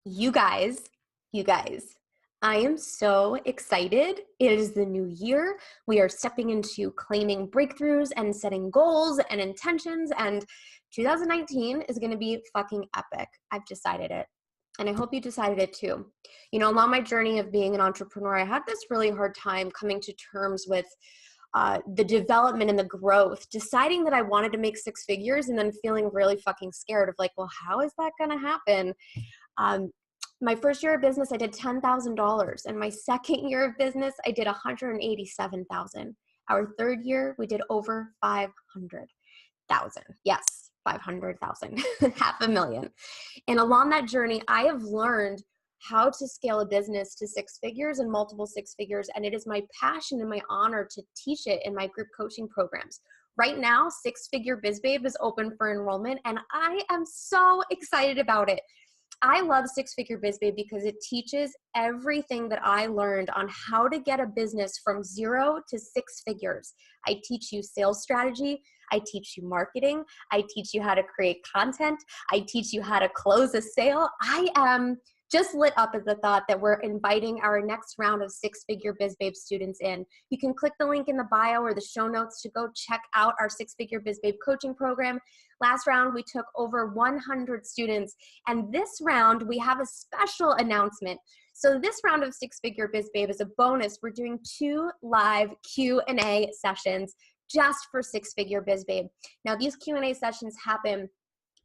You guys, I am so excited. It is the new year. We are stepping into claiming breakthroughs and setting goals and intentions, and 2019 is going to be fucking epic. I've decided it. And I hope you decided it too. You know, along my journey of being an entrepreneur, I had this really hard time coming to terms with the development and the growth, deciding that I wanted to make six figures and then feeling really fucking scared of like, well, how is that going to happen? My first year of business, I did $10,000. And my second year of business, I did $187,000. Our third year, we did over 500,000. Yes, 500,000, $500,000. And along that journey, I have learned how to scale a business to six figures and multiple six figures. And it is my passion and my honor to teach it in my group coaching programs. Right now, Six Figure Biz Babe is open for enrollment, and I am so excited about it. I love Six Figure Biz Babe because it teaches everything that I learned on how to get a business from 0 to six figures. I teach you sales strategy. I teach you marketing. I teach you how to create content. I teach you how to close a sale. I am just lit up at the thought that we're inviting our next round of Six Figure Biz Babe students in. You can click the link in the bio or the show notes to go check out our Six Figure Biz Babe coaching program. Last round, we took over 100 students, and this round, we have a special announcement. So this round of Six Figure Biz Babe is a bonus. We're doing 2 live Q&A sessions just for Six Figure Biz Babe. Now, these Q&A sessions happen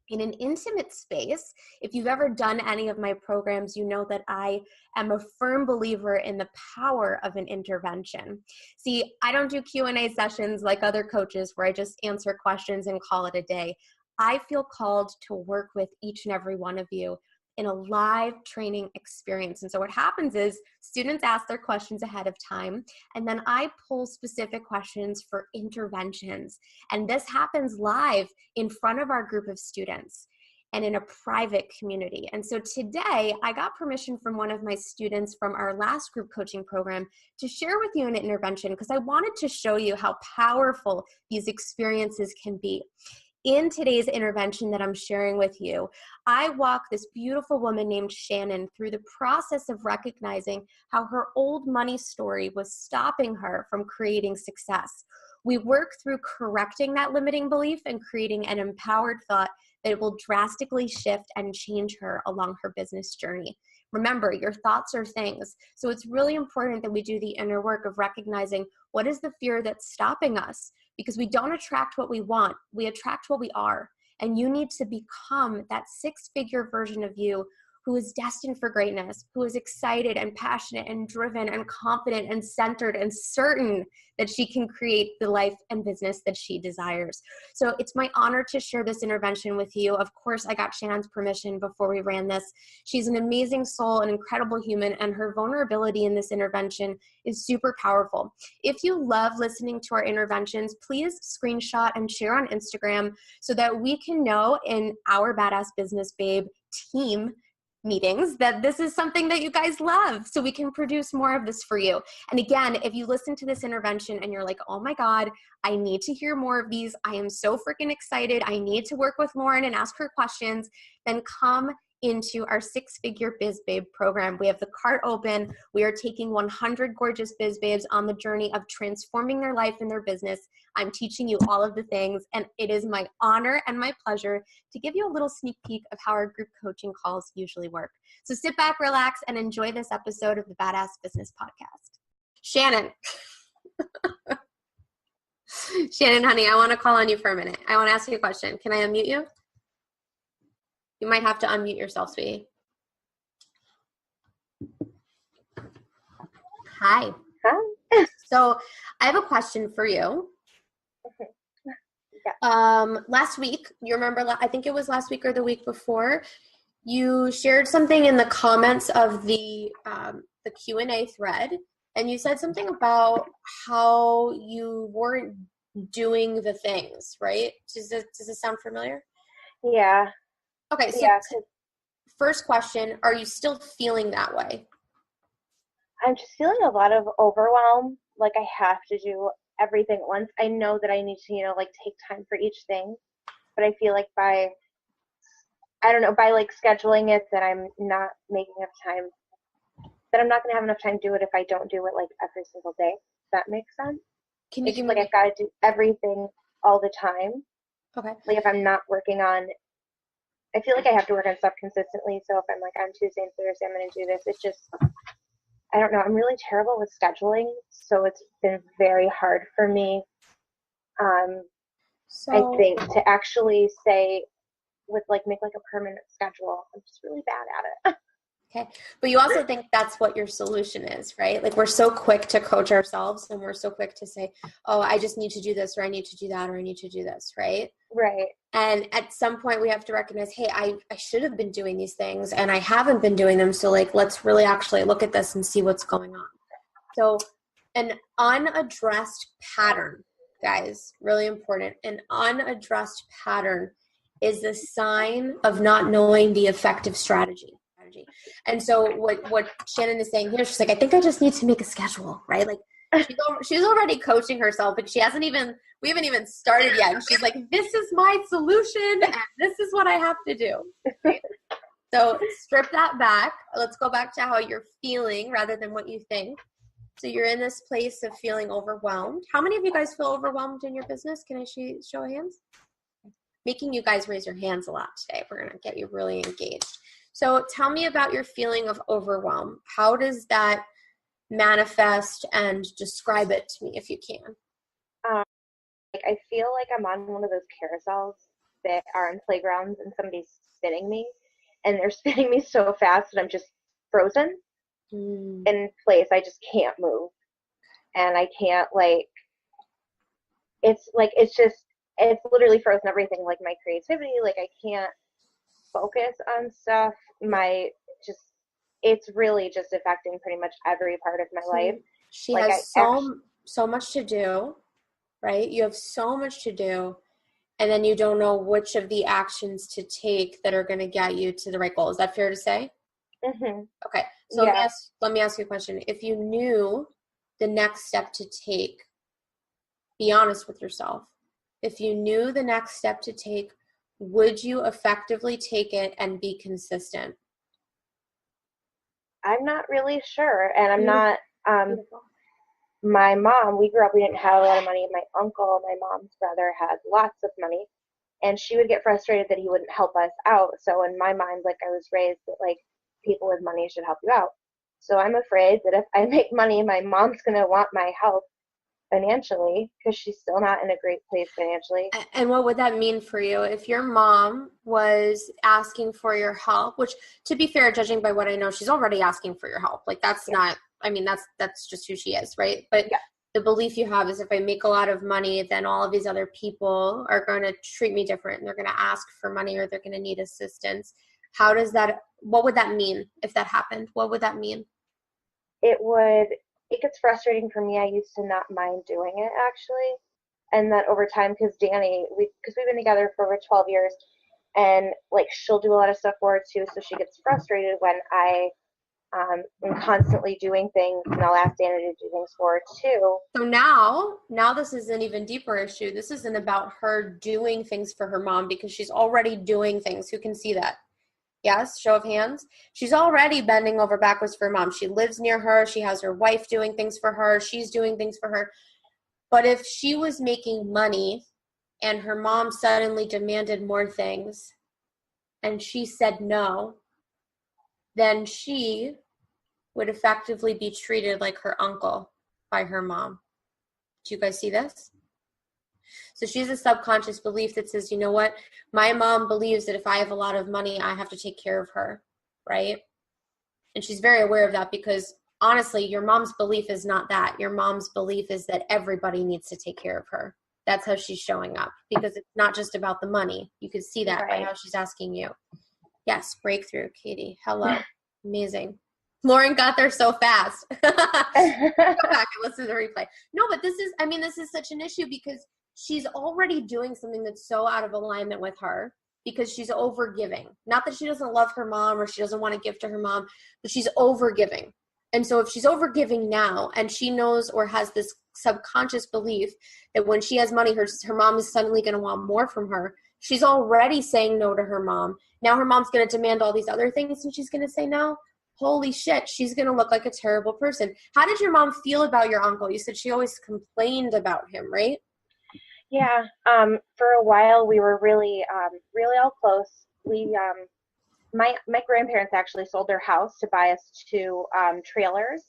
in an intimate space. If you've ever done any of my programs, you know that I am a firm believer in the power of an intervention. See, I don't do Q&A sessions like other coaches where I just answer questions and call it a day. I feel called to work with each and every one of you in a live training experience. And so what happens is students ask their questions ahead of time, and then I pull specific questions for interventions. And this happens live in front of our group of students and in a private community. And so today I got permission from one of my students from our last group coaching program to share with you an intervention because I wanted to show you how powerful these experiences can be. In today's intervention that I'm sharing with you, I walk this beautiful woman named Shannon through the process of recognizing how her old money story was stopping her from creating success. We work through correcting that limiting belief and creating an empowered thought that will drastically shift and change her along her business journey. Remember, your thoughts are things. So it's really important that we do the inner work of recognizing what is the fear that's stopping us, because we don't attract what we want. We attract what we are. And you need to become that six-figure version of you who is destined for greatness, who is excited and passionate and driven and confident and centered and certain that she can create the life and business that she desires. So it's my honor to share this intervention with you. Of course, I got Shannon's permission before we ran this. She's an amazing soul, an incredible human, and her vulnerability in this intervention is super powerful. If you love listening to our interventions, please screenshot and share on Instagram so that we can know in our Badass Business Babe team meetings that this is something that you guys love, so we can produce more of this for you. And again, if you listen to this intervention and you're like, oh my God, I need to hear more of these, I am so freaking excited, I need to work with Lauren and ask her questions, then come into our Six Figure Biz Babe program. We have the cart open. We are taking 100 gorgeous Biz Babes on the journey of transforming their life and their business. I'm teaching you all of the things, and it is my honor and my pleasure to give you a little sneak peek of how our group coaching calls usually work. So sit back, relax, and enjoy this episode of the Badass Business Podcast. Shannon. Shannon, honey, I want to call on you for a minute. I want to ask you a question. Can I unmute you? You might have to unmute yourself, sweetie. Hi. Hi. So I have a question for you. Yeah. Last week, you remember, I think it was last week or the week before, you shared something in the comments of the Q&A thread, and you said something about how you weren't doing the things, right? Does this sound familiar? Yeah. Okay, so yeah, first question, are you still feeling that way? I'm just feeling a lot of overwhelm. Like I have to do everything at once. I know that I need to, take time for each thing. But I feel like by I don't know, by like scheduling it that I'm not making enough time, that I'm not going to have enough time to do it if I don't do it like every single day. Does that make sense? Can you It's give just me like I've got to do everything all the time. okay. Like if I'm not working on, I feel like I have to work on stuff consistently. So if I'm like on Tuesday and Thursday, I'm going to do this. It just, I don't know. I'm really terrible with scheduling. So it's been very hard for me, I So think, to actually say, with like make like a permanent schedule. I'm just really bad at it. okay. But you also think that's what your solution is, right? Like we're so quick to coach ourselves and we're so quick to say, oh, I just need to do this or I need to do that or I need to do this, right? Right. And at some point we have to recognize, hey, I should have been doing these things and I haven't been doing them. So like, let's really actually look at this and see what's going on. So an unaddressed pattern, guys, really important. An unaddressed pattern is the sign of not knowing the effective strategy. And so what Shannon is saying here, she's like, I think I just need to make a schedule, right? Like she's already coaching herself, but we haven't even started yet. And she's like, this is my solution and this is what I have to do. Right? So strip that back. Let's go back to how you're feeling rather than what you think. So you're in this place of feeling overwhelmed. How many of you guys feel overwhelmed in your business? Can I show of hands? Making you guys raise your hands a lot today. We're going to get you really engaged. So tell me about your feeling of overwhelm. How does that manifest and describe it to me if you can? Like I feel like I'm on one of those carousels that are on playgrounds and somebody's spinning me and they're spinning me so fast that I'm just frozen in place. I just can't move. And I can't it's literally frozen everything, like my creativity, like I can't focus on stuff. It's really just affecting pretty much every part of my life. She Like has so much to do, right? You have so much to do, and then you don't know which of the actions to take that are going to get you to the right goal. Is that fair to say? Mm-hmm. Okay. So Yeah. let me ask you a question. If you knew the next step to take, be honest with yourself. If you knew the next step to take, would you effectively take it and be consistent? I'm not really sure. And I'm not, Beautiful. my mom, we grew up, we didn't have a lot of money. My uncle, my mom's brother, had lots of money. And she would get frustrated that he wouldn't help us out. So in my mind, like I was raised that like people with money should help you out. So I'm afraid that if I make money, my mom's going to want my help financially because she's still not in a great place financially. And what would that mean for you if your mom was asking for your help, which to be fair, judging by what I know, she's already asking for your help. Like that's not, I mean, that's just who she is, right? But the belief you have is if I make a lot of money, then all of these other people are going to treat me different and they're going to ask for money or they're going to need assistance. What would that mean if that happened? What would that mean? It gets frustrating for me. I used to not mind doing it actually. And then over time, because because we've been together for over 12 years and like she'll do a lot of stuff for her too. So she gets frustrated when I am constantly doing things and I'll ask Dana to do things for her too. So now this is an even deeper issue. This isn't about her doing things for her mom because she's already doing things. Who can see that? Yes, show of hands. She's already bending over backwards for her mom. She lives near her. She has her wife doing things for her. She's doing things for her. But if she was making money and her mom suddenly demanded more things and she said no, then she would effectively be treated like her uncle by her mom. Do you guys see this? So she has a subconscious belief that says, you know what? My mom believes that if I have a lot of money, I have to take care of her, right? And she's very aware of that because honestly, your mom's belief is not that. Your mom's belief is that everybody needs to take care of her. That's how she's showing up because it's not just about the money. You can see that by how she's asking you. Yes, breakthrough, Katie. Hello. Amazing. Lauren got there so fast. Go back and listen to the replay. No, but this is such an issue because she's already doing something that's so out of alignment with her because she's overgiving. Not that she doesn't love her mom or she doesn't want to give to her mom, but she's overgiving. And so if she's overgiving now and she knows or has this subconscious belief that when she has money, her mom is suddenly going to want more from her, She's already saying no to her mom. Now her mom's going to demand all these other things and she's going to say no. Holy shit, she's going to look like a terrible person. How did your mom feel about your uncle? You said she always complained about him, right? Yeah. For a while we were really, really all close. My grandparents actually sold their house to buy us two trailers.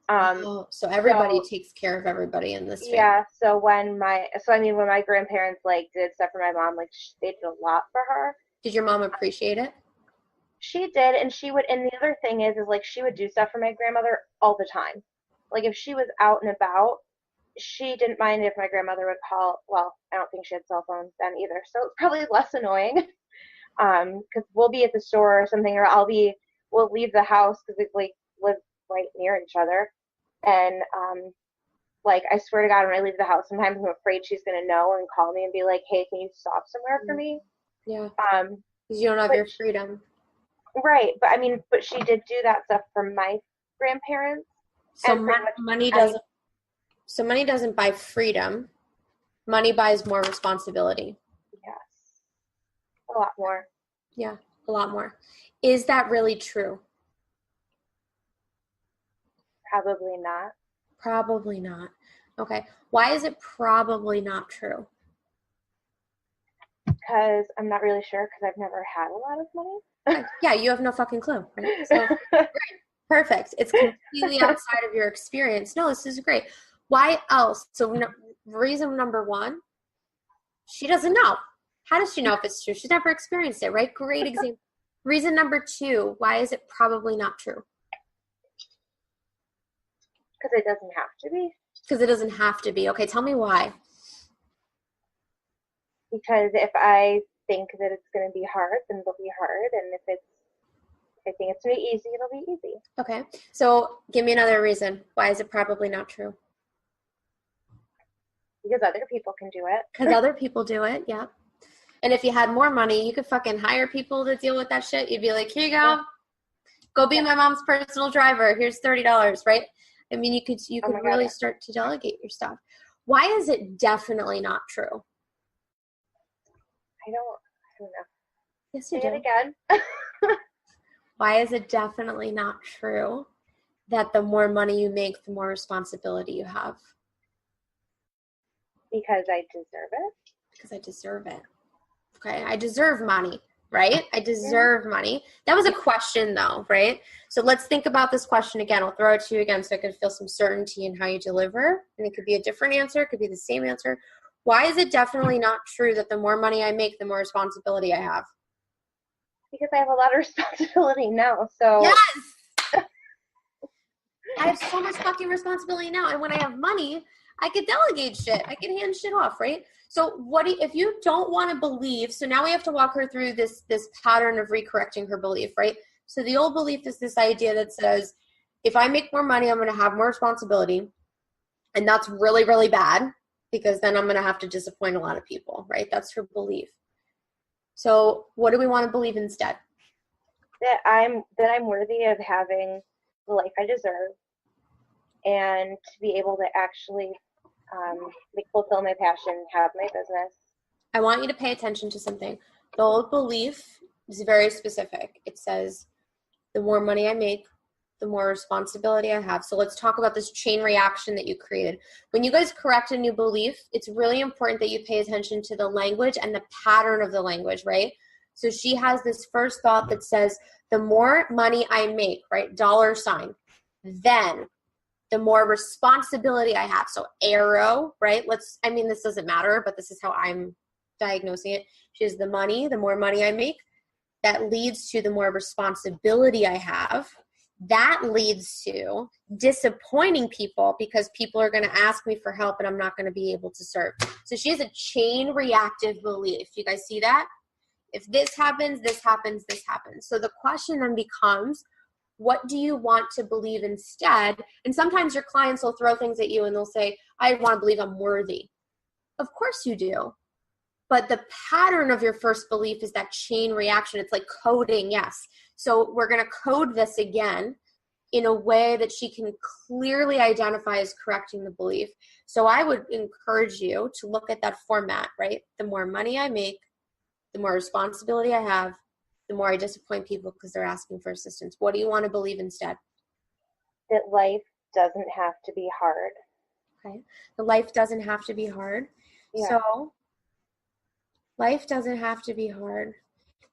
So everybody So takes care of everybody in this family. yeah, when my grandparents like did stuff for my mom, like they did a lot for her. Did your mom appreciate it? She did, and she would. And the other thing is like she would do stuff for my grandmother all the time. Like if she was out and about, she didn't mind if my grandmother would call. Well, I don't think she had cell phones then either, so it's probably less annoying. Because we'll be at the store or something, or we'll leave the house because we like live right near each other, and like I swear to God, when I leave the house, sometimes I'm afraid she's gonna know and call me and be like, "Hey, can you stop somewhere for me?" Yeah. Um, Because you don't have but your freedom. right, but I mean, but she did do that stuff for my grandparents, So and pretty much money any, doesn't so money doesn't buy freedom. Money buys more responsibility. yes, a lot more. Yeah, a lot more. Is that really true? Probably not, Probably not. Okay. Why is it probably not true? because I'm not really sure because I've never had a lot of money. Yeah, you have no fucking clue, right? So perfect. It's completely outside of your experience. No, this is great. Why else? So reason number one, she doesn't know. How does she know if it's true? She's never experienced it, right? Great example. Reason number two, why is it probably not true? Because it doesn't have to be. Because it doesn't have to be. Okay, tell me why. Because if I think that it's going to be hard, then it'll be hard, and if I think it's going to be easy, it'll be easy. Okay, so give me another reason. Why is it probably not true? Because other people can do it. Because other people do it, yeah. And if you had more money, you could fucking hire people to deal with that shit. You'd be like, here you go. Yeah. Go be my mom's personal driver. Here's $30, right? I mean, you could really God. start to delegate your stuff. Why is it definitely not true? I don't know. Yes, you Say do. it again. Why is it definitely not true that the more money you make, the more responsibility you have? Because I deserve it. Because I deserve it. Okay, I deserve money, right? I deserve money. That was a question though, right? So let's think about this question again. I'll throw it to you again so I can feel some certainty in how you deliver. And it could be a different answer. It could be the same answer. Why is it definitely not true that the more money I make, the more responsibility I have? Because I have a lot of responsibility now. So yes! I have so much fucking responsibility now. And when I have money, I could delegate shit. I can hand shit off, right? So if you don't want to believe, so now we have to walk her through this pattern of recorrecting her belief, right? So the old belief is this idea that says, if I make more money, I'm going to have more responsibility. And that's really, really bad because then I'm going to have to disappoint a lot of people, right? That's her belief. So what do we want to believe instead? that I'm worthy of having the life I deserve and to be able to actually fulfill my passion, have my business. I want you to pay attention to something. The old belief is very specific. It says, the more money I make, the more responsibility I have. So let's talk about this chain reaction that you created. When you guys correct a new belief, it's really important that you pay attention to the language and the pattern of the language, right? So she has this first thought that says, the more money I make, right, dollar sign, then the more responsibility I have. So arrow, right? This doesn't matter, but this is how I'm diagnosing it. She has the money, the more money I make, that leads to the more responsibility I have. That leads to disappointing people because people are going to ask me for help and I'm not going to be able to serve. So she has a chain reactive belief. Do you guys see that? If this happens, this happens, this happens. So the question then becomes, what do you want to believe instead? And sometimes your clients will throw things at you and they'll say, I want to believe I'm worthy. Of course you do. But the pattern of your first belief is that chain reaction. It's like coding, yes. So we're going to code this again in a way that she can clearly identify as correcting the belief. So I would encourage you to look at that format, right? The more money I make, the more responsibility I have, the more I disappoint people because they're asking for assistance. What do you want to believe instead? That life doesn't have to be hard. Okay. The life doesn't have to be hard. Yeah. So life doesn't have to be hard.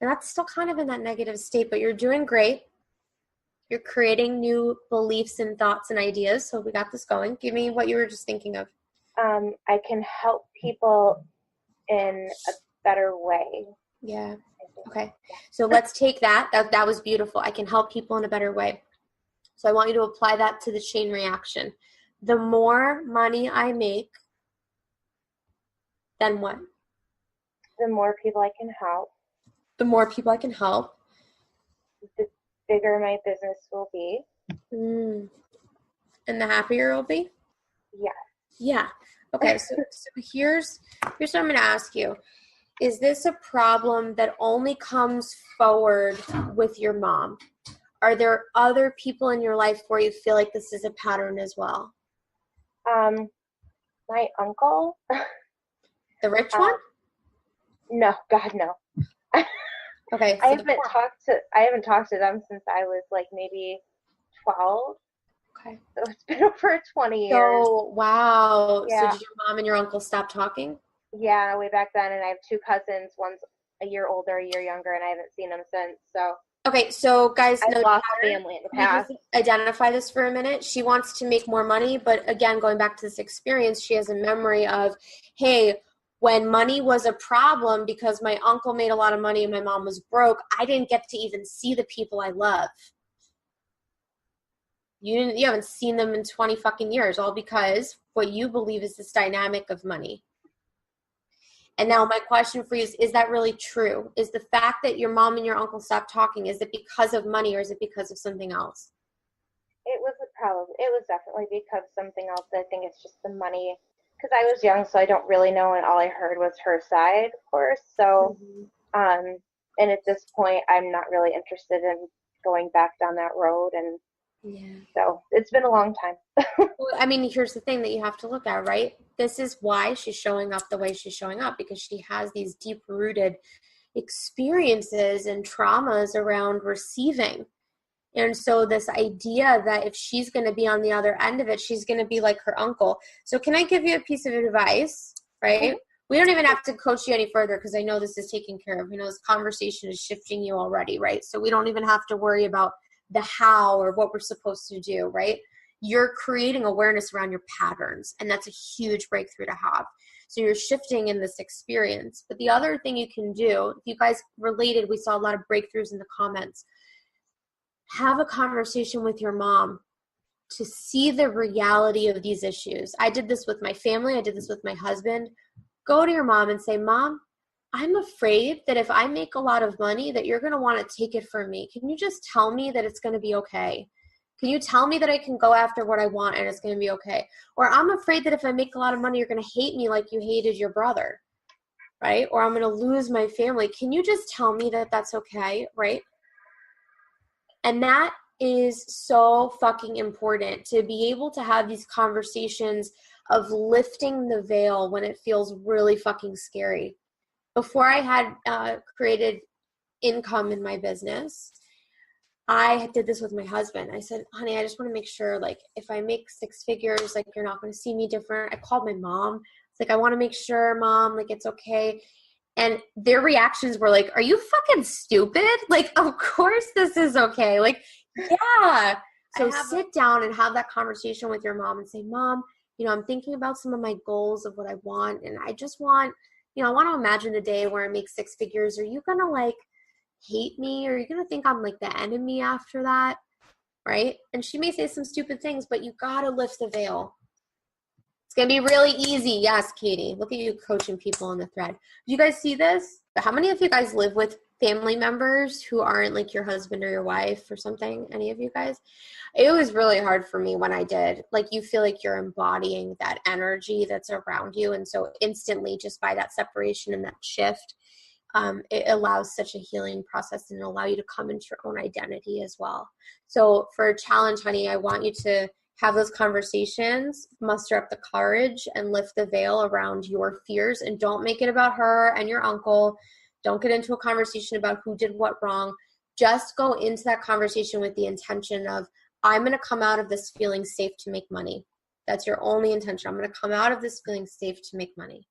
And that's still kind of in that negative state, but you're doing great. You're creating new beliefs and thoughts and ideas. So we got this going. Give me what you were just thinking of. I can help people in a better way. Yeah. Okay. So let's take that. That was beautiful. I can help people in a better way. So I want you to apply that to the chain reaction. The more money I make, then what? The more people I can help, The more people I can help. the bigger my business will be. And the happier it'll be? Yeah. Yeah. Okay, so here's what I'm going to ask you. Is this a problem that only comes forward with your mom? Are there other people in your life where you feel like this is a pattern as well? My uncle. The rich one? No, God, no. Okay. I haven't talked to them since I was like maybe 12. Okay. So it's been over 20 years. So, wow. Yeah. So did your mom and your uncle stop talking? Yeah, way back then. And I have two cousins. One's a year older, a year younger, and I haven't seen them since. So okay, so guys, I've lost family in the past. Identify this for a minute. She wants to make more money, but again, going back to this experience, she has a memory of, hey, when money was a problem because my uncle made a lot of money and my mom was broke, I didn't get to even see the people I love. You haven't seen them in 20 fucking years, all because what you believe is this dynamic of money. And now my question for you is that really true? Is the fact that your mom and your uncle stopped talking, is it because of money or is it because of something else? It was definitely because of something else. I think it's just the money. Because I was young, so I don't really know, and all I heard was her side, of course. So, and at this point, I'm not really interested in going back down that road. And so it's been a long time. Well, I mean, here's the thing that you have to look at, right? This is why she's showing up the way she's showing up, because she has these deep-rooted experiences and traumas around receiving. And so this idea that if she's going to be on the other end of it, she's going to be like her uncle. So can I give you a piece of advice, right? We don't even have to coach you any further because I know this is taken care of. You know, this conversation is shifting you already, right? So we don't even have to worry about the how or what we're supposed to do, right? You're creating awareness around your patterns, and that's a huge breakthrough to have. So you're shifting in this experience. But the other thing you can do, if you guys related, we saw a lot of breakthroughs in the comments. Have a conversation with your mom to see the reality of these issues. I did this with my family. I did this with my husband. Go to your mom and say, Mom, I'm afraid that if I make a lot of money that you're going to want to take it from me. Can you just tell me that it's going to be okay? Can you tell me that I can go after what I want and it's going to be okay? Or I'm afraid that if I make a lot of money, you're going to hate me like you hated your brother, right? Or I'm going to lose my family. Can you just tell me that that's okay, right? And that is so fucking important, to be able to have these conversations of lifting the veil when it feels really fucking scary. Before I had created income in my business, I did this with my husband. I said, honey, I just want to make sure, like, if I make six figures, like, you're not going to see me different. I called my mom. It's like, I want to make sure, Mom, like, it's okay. And their reactions were like, are you fucking stupid? Like, of course this is okay. Like, yeah. So sit down and have that conversation with your mom and say, Mom, you know, I'm thinking about some of my goals of what I want. And I just want, you know, I want to imagine a day where I make six figures. Are you going to like hate me? Or are you going to think I'm like the enemy after that? Right? And she may say some stupid things, but you got to lift the veil. It's going to be really easy. Yes, Katie. Look at you coaching people on the thread. Do you guys see this? How many of you guys live with family members who aren't like your husband or your wife or something? Any of you guys? It was really hard for me when I did. Like, you feel like you're embodying that energy that's around you. And so instantly, just by that separation and that shift, it allows such a healing process, and it'll allow you to come into your own identity as well. So for a challenge, honey, I want you to have those conversations, muster up the courage, and lift the veil around your fears. And don't make it about her and your uncle. Don't get into a conversation about who did what wrong. Just go into that conversation with the intention of, I'm going to come out of this feeling safe to make money. That's your only intention. I'm going to come out of this feeling safe to make money.